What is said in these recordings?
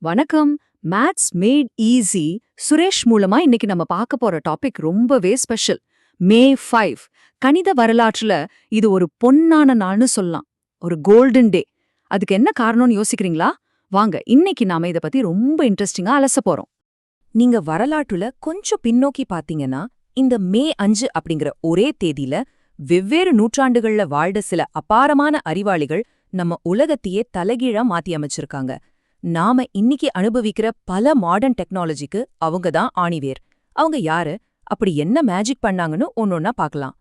வணக்கம். Maths mat easy Suresh மூலமா இன்னைக்கு நம்ம பார்க்க போற டாபிக் ரொம்பவே ஸ்பெஷல். மே 5 கணித வரலாற்றுல இது ஒரு பொன்னான நாள்னு சொல்லலாம். ஒரு கோல்டன் டே. அதுக்கு என்ன காரணம்னு யோசிக்கிறீங்களா? வாங்க, இன்னைக்கு நாம இத பத்தி ரொம்ப இன்ட்ரெஸ்டிங்கா அலச போறோம். நீங்க வரலாற்றுல கொஞ்சம் பின்னோக்கி பாத்தீங்கன்னா, இந்த மே 5 அப்படிங்கிற ஒரே தேதியில வெவ்வேறு நூற்றாண்டுகள்ல வாழ்ந்த சில அபாரமான அறிவாளிகள் நம்ம உலகத்தையே தலைகீழா மாத்தி அமைச்சிருக்காங்க. நாம இன்னைக்கு அனுபவிக்கிற பல மாடர்ன் டெக்னாலஜிக்கு அவங்க தான் ஆணிவேர். அவங்க யாரு, அப்படி என்ன மேஜிக் பண்ணாங்கன்னு ஒன்னொன்னா பார்க்கலாம்.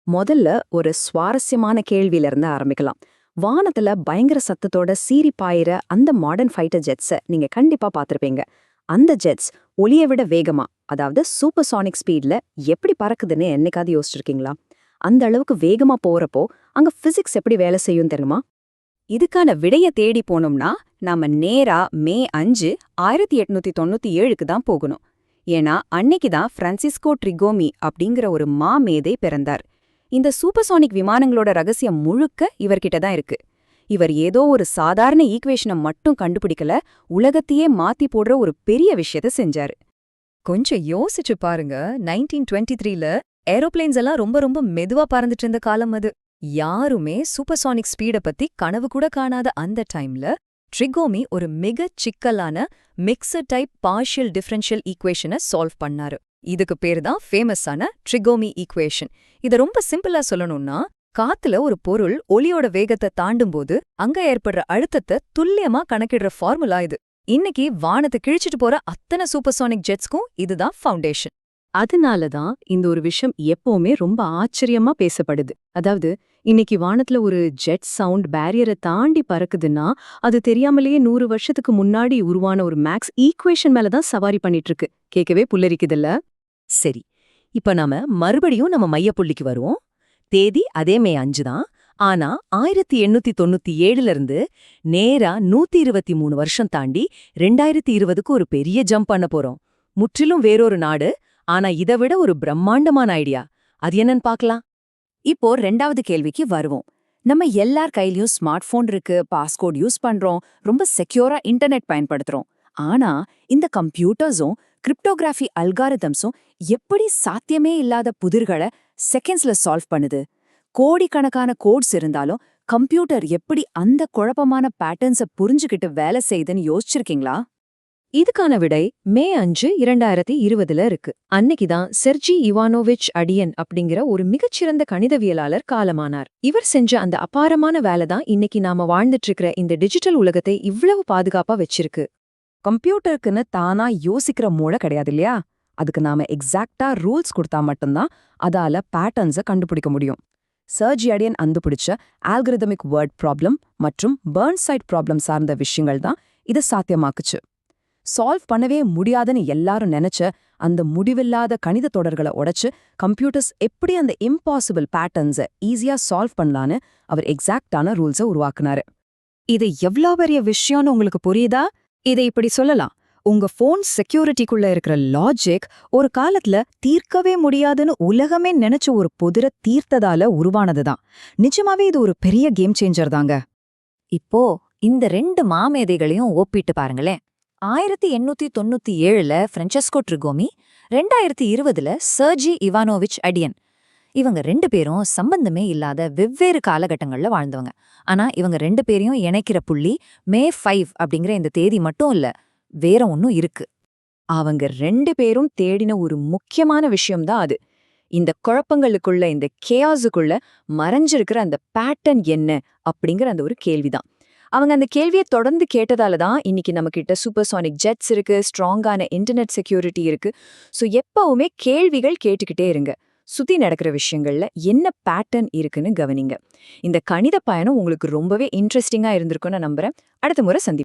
முதல்ல ஒரு சுவாரஸ்யமான கேள்வியில இருந்து ஆரம்பிக்கலாம். வானத்துல பயங்கர சத்தத்தோட சீறி பாயிற அந்த மாடர்ன் ஃபைட்டர் ஜெட்ஸை நீங்க கண்டிப்பா பார்த்திருப்பீங்க. அந்த ஜெட்ஸ் ஒலியை விட வேகமா, அதாவது சூப்பர்சானிக் ஸ்பீட்ல எப்படி பறக்குதுன்னு என்னைக்காவது யோசிச்சிருக்கீங்களா? அந்த அளவுக்கு வேகமா போறப்போ அங்க பிசிக்ஸ் எப்படி வேலை செய்யும் தெரியுமா? இதுக்கான விடைய தேடி போனோம்னா நாம நேரா மே 5 1897க்கு தான் போகணும். ஏன்னா அன்னைக்கு தான் பிரான்சிஸ்கோ ட்ரிகோமி அப்படிங்கிற ஒரு மாமேதை பிறந்தார். இந்த சூப்பர்சானிக் விமானங்களோட ரகசியம் முழுக்க இவர்கிட்ட தான் இருக்கு. இவர் ஏதோ ஒரு சாதாரண ஈக்குவேஷனை மட்டும் கண்டுபிடிக்கல, உலகத்தையே மாத்தி போடுற ஒரு பெரிய விஷயத்த செஞ்சாரு. கொஞ்சம் யோசிச்சு பாருங்க, 1923ல ஏரோப்ளேன்ஸ் எல்லாம் ரொம்ப ரொம்ப மெதுவா பறந்துட்டு இருந்த காலம் அது. யாருமே சூப்பர்சானிக் ஸ்பீட பத்தி கனவு கூட காணாத அந்த டைம்ல ட்ரிகோமி ஒரு மிக சிக்கலான மிக்சர் டைப் பார்ஷியல் டிஃபரன்ஷியல் ஈக்குவேஷனை சால்வ் பண்ணாரு. இதுக்கு பேரு தான் ஃபேமஸான ட்ரிகோமி ஈக்குவேஷன். இத ரொம்ப சிம்பிளா சொல்லணும்னா, காத்துல ஒரு பொருள் ஒலியோட வேகத்தை தாண்டும்போது அங்க ஏற்படுற அழுத்தத்தை துல்லியமா கணக்கிடுற ஃபார்முலா இது. இன்னைக்கு வானத்தை கிழிச்சிட்டு போற அத்தனை சூப்பர்சானிக் ஜெட்ஸ்க்கும் இதுதான் ஃபவுண்டேஷன். அதனால தான் இந்த ஒரு விஷயம் எப்பவுமே ரொம்ப ஆச்சரியமா பேசப்படுது. அதாவது, இன்னைக்கு வானத்துல ஒரு ஜெட் சவுண்ட் பேரியரை தாண்டி பறக்குதுன்னா, அது தெரியாமலேயே 100 வருஷத்துக்கு முன்னாடி உருவான ஒரு மேக்ஸ் ஈக்குவேஷன் மேலதான் சவாரி பண்ணிட்டு இருக்கு. கேட்கவே புல்லரிக்குதுல்ல? சரி, இப்ப நாம மறுபடியும் நம்ம மையப்புள்ளிக்கு வருவோம். தேதி அதே மே 5 தான். ஆனா 1897ல இருந்து நேரா 123 வருஷம் தாண்டி 2020க்கு ஒரு பெரிய ஜம்ப் பண்ண போறோம். முற்றிலும் வேறொரு நாடு. ஆனா இதை விட ஒரு பிரம்மாண்டமான ஐடியா. அது என்னன்னு பார்க்கலாம். இப்போ 2வது கேள்விக்கு வருவோம். நம்ம எல்லார் கையிலயும் ஸ்மார்ட் போன் இருக்கு, பாஸ்கோட் யூஸ் பண்றோம், ரொம்ப செக்யூரா இன்டர்நெட் பயன்படுத்துறோம். ஆனா இந்த கம்ப்யூட்டர்ஸும் கிரிப்டோகிராஃபி அல்காரிதம்ஸும் எப்படி சாத்தியமே இல்லாத புதிர்களை செகண்ட்ஸ்ல சால்வ் பண்ணுது? கோடிக்கணக்கான கோட்ஸ் இருந்தாலும் கம்ப்யூட்டர் எப்படி அந்த குழப்பமான பேட்டர்ன்ஸை புரிஞ்சுக்கிட்டு வேலை செய்யுதுன்னு யோசிச்சிருக்கீங்களா? இதுக்கான விடை மே 5, 2020ல இருக்கு. அன்னைக்குதான் செர்ஜி இவானோவிச் அடியன் அப்படிங்கிற ஒரு மிகச்சிறந்த கணிதவியலாளர் காலமானார். இவர் செஞ்ச அந்த அபாரமான வேலை தான் இன்னைக்கு நாம வாழ்ந்துட்டு இருக்கிற இந்த டிஜிட்டல் உலகத்தை இவ்வளவு பாதுகாப்பா வச்சிருக்கு. கம்ப்யூட்டருக்குன்னு தானா யோசிக்கிற மூளை கிடையாது இல்லையா? அதுக்கு நாம எக்ஸாக்டா ரூல்ஸ் கொடுத்தா மட்டும்தான் அதால பேட்டர்ன்ஸை கண்டுபிடிக்க முடியும். சர்ஜி அடியன் கண்டுபிடிச்ச ஆல்கரிதமிக் வேர்ட் ப்ராப்ளம் மற்றும் பர்ன்சைட் ப்ராப்ளம் சார்ந்த விஷயங்கள் தான் இதை சாத்தியமாக்குச்சு. சால்வ் பண்ணவே முடியாதுன்னு எல்லாரும் நினைச்ச அந்த முடிவில்லாத கணித தொடர்களை உடைச்சு கம்ப்யூட்டர்ஸ் எப்படி அந்த இம்பாசிபிள் பேட்டர்ன்ஸை ஈஸியா சால்வ் பண்ணலான்னு அவர் எக்ஸாக்டான ரூல்ஸை உருவாக்குனாரு. இது எவ்வளோ பெரிய விஷயம்னு உங்களுக்கு புரியுதா? இதை இப்படி சொல்லலாம், உங்க போன் செக்யூரிட்டிக்குள்ள இருக்கிற லாஜிக் ஒரு காலத்துல தீர்க்கவே முடியாதுன்னு உலகமே நினைச்ச ஒரு புதிர தீர்த்ததால உருவானதுதான். நிஜமாவே இது ஒரு பெரிய கேம் சேஞ்சர் தாங்க. இப்போ இந்த 2 மாமேதைகளையும் ஒப்பிட்டு பாருங்களேன். 1897ல பிரான்சிஸ்கோ ட்ரிகோமி, 2020ல சர்ஜி இவானோவிச் அடியன். இவங்க 2 பேரும் சம்பந்தமே இல்லாத வெவ்வேறு காலகட்டங்கள்ல வாழ்ந்தவங்க. ஆனா இவங்க 2 பேரையும் இணைக்கிற புள்ளி மே 5 அப்படிங்கிற இந்த தேதி மட்டும் இல்ல, வேற ஒன்னும் இருக்கு. அவங்க 2 பேரும் தேடின ஒரு முக்கியமான விஷயம்தான் அது. இந்த குழப்பங்களுக்குள்ள, இந்த கேயாஸுக்குள்ள மறைஞ்சிருக்கிற அந்த பேட்டர்ன் என்ன அப்படிங்கிற அந்த ஒரு கேள்விதான். அவங்க அந்த கேள்வியை தொடர்ந்து கேட்டதால தான் இன்னைக்கு நம்மகிட்ட சூப்பர்சானிக் ஜெட்ஸ் இருக்கு, ஸ்ட்ராங்கான இன்டர்நெட் செக்யூரிட்டி இருக்கு. ஸோ எப்பவுமே கேள்விகள் கேட்டுக்கிட்டே இருங்க. சுத்தி நடக்கிற விஷயங்கள்ல என்ன பேட்டர்ன் இருக்குன்னு கவனிங்க. இந்த கணித பயணம் உங்களுக்கு ரொம்பவே இன்ட்ரெஸ்டிங்கா இருந்திருக்கும்னு நம்புறேன். அடுத்த முறை சந்திப்போம்.